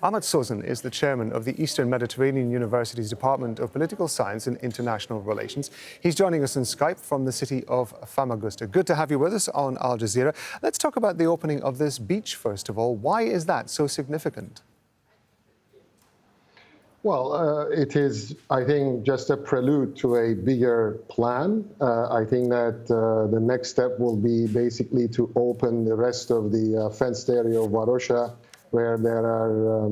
Ahmet Sozen is the chairman of the Eastern Mediterranean University's Department of Political Science and International Relations. He's joining us on Skype from the city of Famagusta. Good to have you with us on Al Jazeera. Let's talk about the opening of this beach, first of all. Why is that so significant? Well, it is, I think, just a prelude to a bigger plan. I think that the next step will be basically to open the rest of the fenced area of Varosha, where there are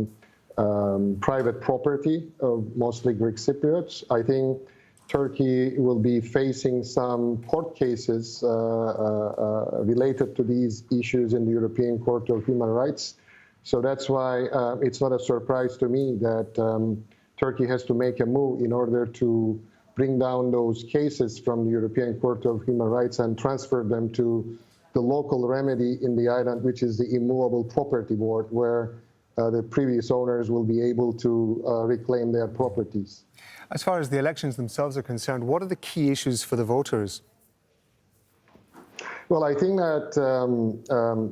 private property of mostly Greek Cypriots. I think Turkey will be facing some court cases related to these issues in the European Court of Human Rights. So that's why it's not a surprise to me that Turkey has to make a move in order to bring down those cases from the European Court of Human Rights and transfer them to the local remedy in the island, which is the Immovable Property Board, where the previous owners will be able to reclaim their properties. As far as the elections themselves are concerned, what are the key issues for the voters? Well, I think that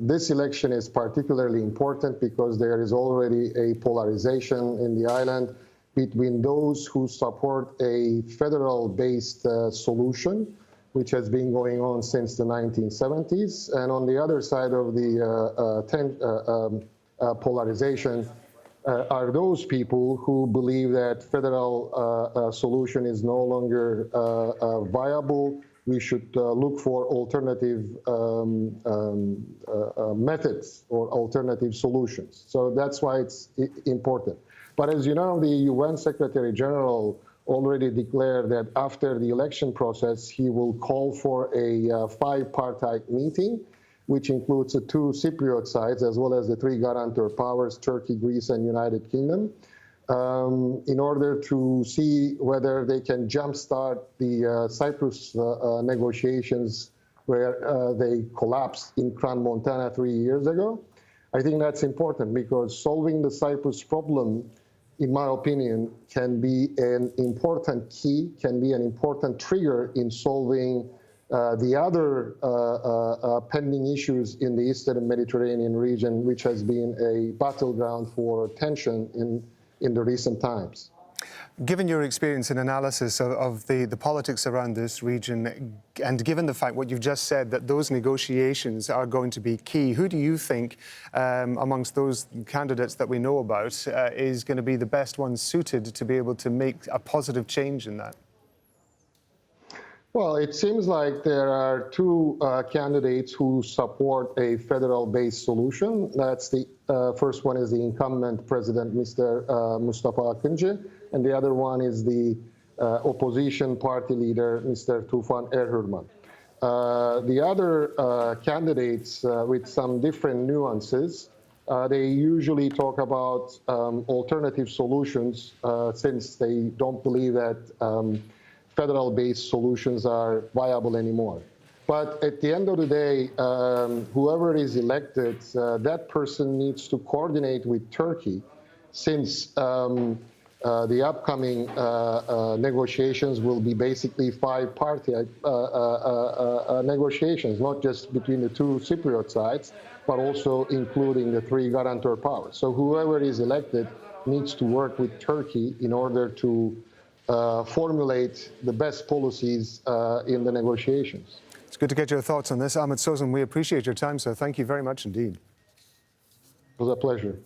this election is particularly important because there is already a polarization in the island between those who support a federal-based solution, which has been going on since the 1970s, and on the other side of the polarization are those people who believe that federal solution is no longer viable. We should look for alternative methods or alternative solutions. So that's why it's important. But as you know, the UN Secretary General already declared that after the election process, he will call for a five-party meeting, which includes the two Cypriot sides, as well as the three guarantor powers, Turkey, Greece, and United Kingdom, in order to see whether they can jumpstart the Cyprus negotiations where they collapsed in Crans-Montana 3 years ago. I think that's important because solving the Cyprus problem, in my opinion, can be an important key, can be an important trigger in solving the other pending issues in the Eastern Mediterranean region, which has been a battleground for tension in the recent times. Given your experience and analysis of the politics around this region, and given the fact what you've just said, that those negotiations are going to be key, who do you think, amongst those candidates that we know about, is going to be the best one suited to be able to make a positive change in that? Well, it seems like there are two candidates who support a federal-based solution. That's the first one is the incumbent president, Mr. Mustafa Akıncı, and the other one is the opposition party leader, Mr. Tufan Erhürman. The other candidates, with some different nuances, they usually talk about alternative solutions since they don't believe that federal-based solutions are viable anymore. But at the end of the day, whoever is elected, that person needs to coordinate with Turkey, since the upcoming negotiations will be basically five-party negotiations, not just between the two Cypriot sides, but also including the three guarantor powers. So whoever is elected needs to work with Turkey in order to formulate the best policies in the negotiations. It's good to get your thoughts on this. Ahmet Sozen, we appreciate your time, sir. Thank you very much indeed. It was a pleasure.